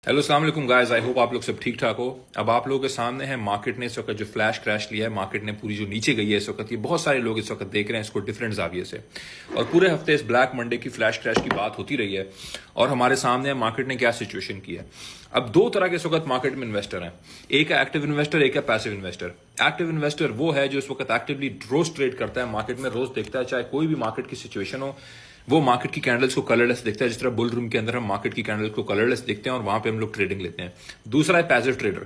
Hello अस्सलाम वालेकुम guys, I hope आप लोग सब ठीक ठाक हो। अब आप लोगों के सामने है मार्केट ने इस वक्त जो फ्लैश क्रैश लिया है, मार्केट ने पूरी जो नीचे गई है इस वक्त, ये बहुत सारे लोग इस वक्त देख रहे हैं इसको डिफरेंट जाविये से। और पूरे हफ्ते इस ब्लैक मंडे की फ्लैश क्रैश की बात होती रही है और हमारे सामने मार्केट ने क्या सिचुएशन की है। अब दो तरह के इस वक्त मार्केट में इन्वेस्टर हैं, एक है एक्टिव इन्वेस्टर, एक है पैसिव इन्वेस्टर। एक्टिव इन्वेस्टर वो है जो इस वक्त एक्टिवली रोज ट्रेड करता है, मार्केट में रोज देखता है, चाहे कोई भी मार्केट की सिचुएशन हो, वो मार्केट की कैंडल्स को कलरलेस देखता है। जिस तरह बुल रूम के अंदर हम मार्केट की कैंडल्स को कलरलेस देखते हैं और वहां पे हम लोग ट्रेडिंग लेते हैं। दूसरा है पैसिव ट्रेडर।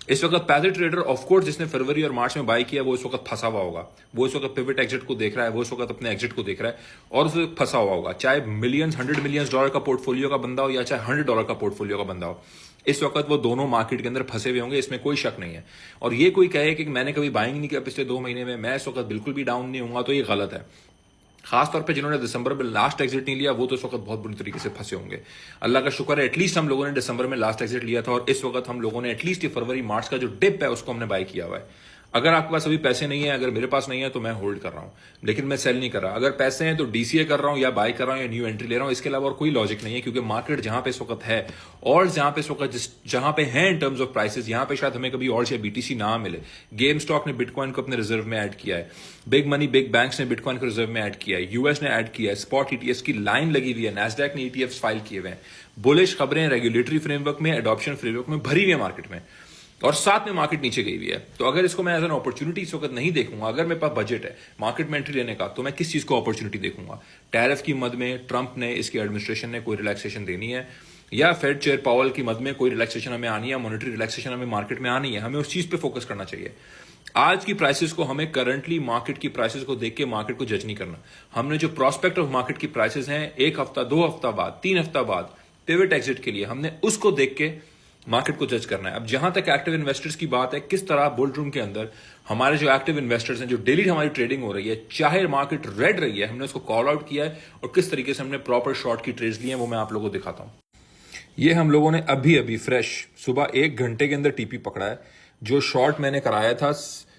इस वक्त पैसिव ट्रेडर ऑफकोर्स जिसने फरवरी और मार्च में बाय किया वो इस वक्त फंसा हुआ होगा, वो इस वक्त पिवट एग्जिट को देख रहा है, वो इस वक्त अपने एग्जिट को देख रहा है और उस वक्त फंसा हुआ होगा, चाहे मिलियंस $100 मिलियन का पोर्टफोलियो का बंदा हो या चाहे $100 का पोर्टफोलियो का बंदा हो। इस वक्त वो दोनों मार्केट के अंदर फंसे हुए होंगे, इसमें कोई शक नहीं है। और ये कोई कहे कि मैंने कभी बाइंग नहीं किया पिछले 2 महीने में, मैं इस वक्त बिल्कुल भी डाउन नहीं होऊंगा, तो ये गलत है। खासतौर पे जिन्होंने दिसंबर में लास्ट एग्जिट नहीं लिया वो तो इस वक्त बहुत बुरी तरीके से फंसे होंगे। अल्लाह का शुक्र है एटलीस्ट हम लोगों ने दिसंबर में लास्ट एग्जिट लिया था और इस वक्त हम लोगों ने एटलीस्ट ये फरवरी मार्च का जो डिप है उसको हमने बाय किया हुआ है। अगर आपके पास अभी पैसे नहीं है, अगर मेरे पास नहीं है, तो मैं होल्ड कर रहा हूं, लेकिन मैं सेल नहीं कर रहा। अगर पैसे हैं तो डीसीए कर रहा हूं या बाय कर रहा हूं या न्यू एंट्री ले रहा हूं, इसके अलावा और कोई लॉजिक नहीं है। क्योंकि मार्केट जहां पे इस वक्त है और जहां पे इस वक्त जहां पे है इन टर्म्स ऑफ प्राइसेस, यहां पे शायद हमें कभी और या बीटीसी ना मिले। गेम स्टॉक ने बिटकॉइन को अपने रिजर्व में ऐड किया है, बिग मनी बिग बैंक्स ने बिटकॉइन को रिजर्व में ऐड किया है, यूएस ने ऐड किया है, स्पॉट ईटीएफ की लाइन लगी हुई है, नैस्डैक ने ईटीएफ फाइल किए हुए हैं। बुलिश खबरें रेगुलेटरी फ्रेमवर्क में, एडॉप्शन फ्रेमवर्क में भरी हुई है मार्केट में, और साथ में मार्केट नीचे गई हुई है। तो अगर इसको मैं एज एन अपॉर्चुनिटी इस वक्त नहीं देखूंगा, अगर मेरे पास बजट है मार्केट में एंट्री लेने का, तो मैं किस चीज को अपॉर्चुनिटी देखूंगा? टैरिफ की मद में ट्रंप ने, इसकी एडमिनिस्ट्रेशन ने कोई रिलैक्सेशन देनी है, या फेड चेयर पावल की मद में कोई रिलैक्सेशन हमें आनी है, मॉनेटरी रिलैक्सेशन हमें मार्केट में आनी है। हमें उस चीज पे फोकस करना चाहिए। आज की प्राइसेस को हमें करंटली मार्केट की प्राइसेस को देख के मार्केट को जज नहीं करना। हमने जो प्रोस्पेक्ट ऑफ मार्केट की प्राइसेस हैं 1 हफ्ता 2 हफ्ता बाद 3 हफ्ता बाद पिवट एग्जिट के लिए, हमने उसको देख के मार्केट को जज करना है। अब जहां तक एक्टिव इन्वेस्टर्स की बात है, किस तरह बुल रूम के अंदर हमारे जो एक्टिव इन्वेस्टर्स हैं, जो डेली हमारी ट्रेडिंग हो रही है, चाहे मार्केट रेड रही है, हमने उसको कॉल आउट किया है और किस तरीके से हमने प्रॉपर शॉर्ट की ट्रेड्स ली हैं, वो मैं आप लोगों को दिखाता हूं। ये हम लोगों ने अभी अभी फ्रेश सुबह 1 घंटे के अंदर टीपी पकड़ा है। जो शॉर्ट मैंने कराया था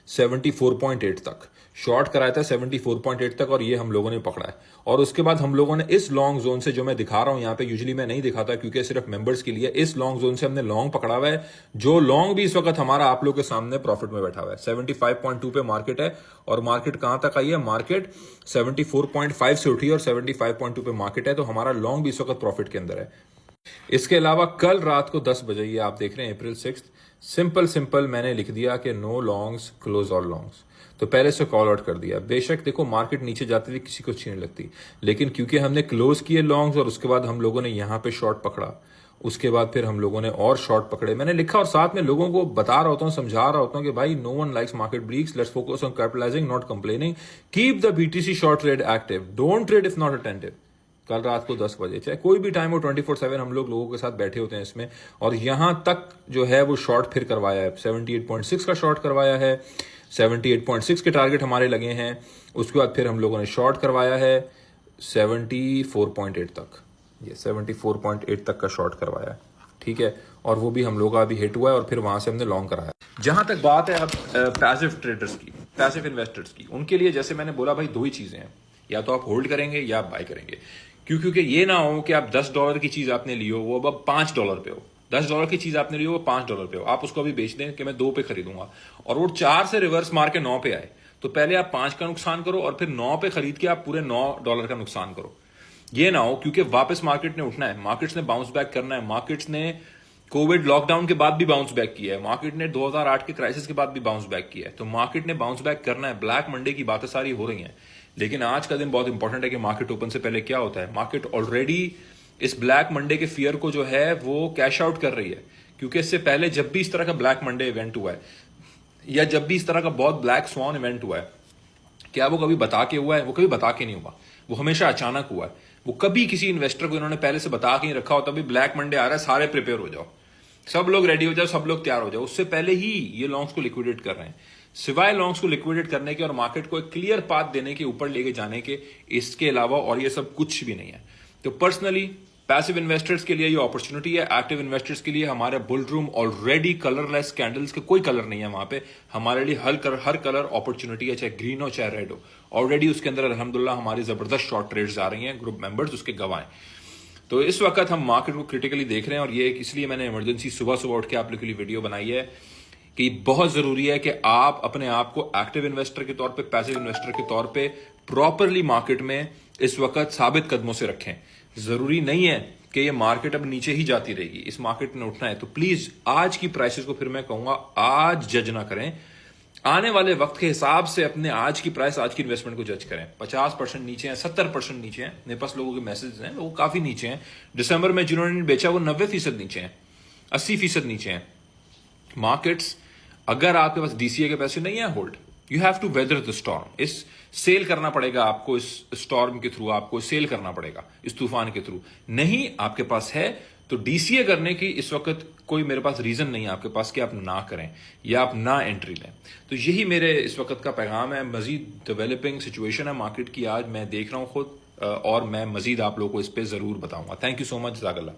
74.8 तक, शॉर्ट कराया था 74.8 तक, और ये हम लोगों ने पकड़ा है। और उसके बाद हम लोगों ने इस लॉन्ग जोन से, जो मैं दिखा रहा हूं यहाँ पे, यूजुअली मैं नहीं दिखाता क्योंकि सिर्फ मेंबर्स के लिए, इस लॉन्ग जोन से हमने लॉन्ग पकड़ा हुआ है। जो लॉन्ग भी इस वक्त हमारा आप लोग के सामने प्रॉफिट में बैठा हुआ है। 75.2 पे मार्केट है और मार्केट कहां तक आई है? मार्केट 74.5 से उठी और 75.2 पे मार्केट है, तो हमारा लॉन्ग भी इस वक्त प्रॉफिट के अंदर है। इसके अलावा कल रात को 10 बजे, ये आप देख रहे हैं अप्रैल 6, सिंपल मैंने लिख दिया कि no longs, close all longs. तो पहले से कॉल आउट कर दिया। बेशक देखो मार्केट नीचे जाती थी, किसी को अच्छी नहीं लगती, लेकिन क्योंकि हमने क्लोज किए लॉन्ग्स और उसके बाद हम लोगों ने यहां पे शॉर्ट पकड़ा, उसके बाद फिर हम लोगों ने और शॉर्ट पकड़े। मैंने लिखा और साथ में लोगों को बता रहा होता हूं, समझा रहा होता हूं कि भाई no one likes market breaks, let's focus on capitalising not complaining, keep the BTC short trade active, don't trade if not attentive. कल रात को 10 बजे, चाहे कोई भी टाइम हो, 24/7 हम लोगों के साथ बैठे होते हैं इसमें। और यहां तक जो है वो शॉर्ट फिर करवाया है, 78.6 का शॉर्ट करवाया है, 78.6 के टारगेट हमारे लगे हैं। उसके बाद फिर हम लोगों ने शॉर्ट करवाया है 74.8 तक, ये 74.8 तक का शॉर्ट करवाया है, ठीक है। और वो भी हम लोग का अभी हिट हुआ है और फिर वहां से हमने लॉन्ग कराया। जहां तक बात है अब पैसिव ट्रेडर्स की, पैसिव इन्वेस्टर्स की, उनके लिए जैसे मैंने बोला भाई, 2 ही चीजें हैं, या तो आप होल्ड करेंगे या आप बाय करेंगे। क्योंकि ये ना हो कि आप $10 की चीज आपने ली हो, वो अब $5 पे हो। $10 की चीज आपने ली हो, वो $5 पे हो, आप उसको अभी बेच दें कि मैं 2 पे खरीदूंगा, और वो 4 से रिवर्स मार के 9 पे आए, तो पहले आप 5 का नुकसान करो और फिर 9 पे खरीद के आप पूरे $9 का नुकसान करो। ये ना हो, क्योंकि वापस मार्केट ने उठना है, मार्केट्स ने बाउंस बैक करना है। मार्केट्स ने कोविड लॉकडाउन के बाद भी बाउंस बैक किया है, मार्केट ने 2008 के क्राइसिस के बाद भी बाउंस बैक किया है, तो मार्केट ने बाउंस बैक करना है। ब्लैक मंडे की बातें सारी हो रही हैं, लेकिन आज का दिन बहुत इंपॉर्टेंट है कि मार्केट ओपन से पहले क्या होता है। मार्केट ऑलरेडी इस ब्लैक मंडे के फियर को जो है वो कैश आउट कर रही है, क्योंकि इससे पहले जब भी इस तरह का ब्लैक मंडे इवेंट हुआ है, या जब भी इस तरह का बहुत ब्लैक स्वान इवेंट हुआ है, क्या वो कभी बता के हुआ है? वो कभी बता के नहीं हुआ, वो हमेशा अचानक हुआ है। वो कभी किसी इन्वेस्टर को इन्होंने पहले से बता के नहीं रखा होता, भी ब्लैक मंडे आ रहा है, सारे प्रिपेयर हो जाओ, सब लोग रेडी हो जाओ, सब लोग तैयार हो जाओ। उससे पहले ही ये लॉन्ग्स को लिक्विडेट कर रहे हैं। सिवाय लॉन्ग्स को लिक्विडेट करने के और मार्केट को एक क्लियर पाथ देने के, ऊपर लेके जाने के, इसके अलावा और ये सब कुछ भी नहीं है। तो पर्सनली पैसिव इन्वेस्टर्स के लिए ये अपॉर्चुनिटी है, एक्टिव इन्वेस्टर्स के लिए हमारा bull room already colourless, candles के कोई कलर नहीं है वहां पे, हमारे लिए हर कलर अपॉर्चुनिटी है, चाहे ग्रीन हो चाहे रेड हो। ऑलरेडी उसके अंदर अल्हम्दुलिल्लाह हमारी जबरदस्त शॉर्ट ट्रेड्स आ रही हैं, ग्रुप मेंबर्स उसके गवाह हैं। तो इस वक्त हम मार्केट को क्रिटिकली देख रहे हैं और ये इसलिए मैंने इमरजेंसी सुबह सुबह उठ के आप लोगों के लिए वीडियो बनाई है कि बहुत जरूरी है कि आप अपने आप को एक्टिव इन्वेस्टर के तौर पे, पैसिव इन्वेस्टर के तौर पे प्रॉपरली मार्केट में इस वक्त साबित कदमों से रखें। जरूरी नहीं है कि ये मार्केट अब नीचे ही जाती रहेगी, इस मार्केट ने उठना है। तो प्लीज आज की प्राइसेस को फिर मैं कहूंगा आज जज ना करें, आने वाले वक्त के हिसाब से अपने आज की प्राइस, आज की इन्वेस्टमेंट को जज करें। 50% नीचे हैं, 70% नीचे हैं। मेरे पास लोगों के मैसेज हैं, लोग काफी नीचे हैं। दिसंबर में जिन्होंने बेचा वो 90% नीचे हैं, 80% नीचे हैं। मार्केट्स, अगर आपके पास डीसीए के पैसे नहीं है, hold. You have to weather the storm. इस सेल करना पड़ेगा आपको, इस स्टॉर्म के थ्रू आपको सेल करना पड़ेगा, इस तूफान के थ्रू। नहीं आपके पास है तो डीसीए करने की इस वक्त कोई मेरे पास रीजन नहीं है आपके पास कि आप ना करें या आप ना एंट्री लें। तो यही मेरे इस वक्त का पैगाम है। मजीद डेवलपिंग सिचुएशन है मार्केट की, आज मैं देख रहा हूं खुद, और मैं मजीद आप लोगों को इस पर जरूर बताऊंगा। थैंक यू सो मच, जज़ाकल्लाह।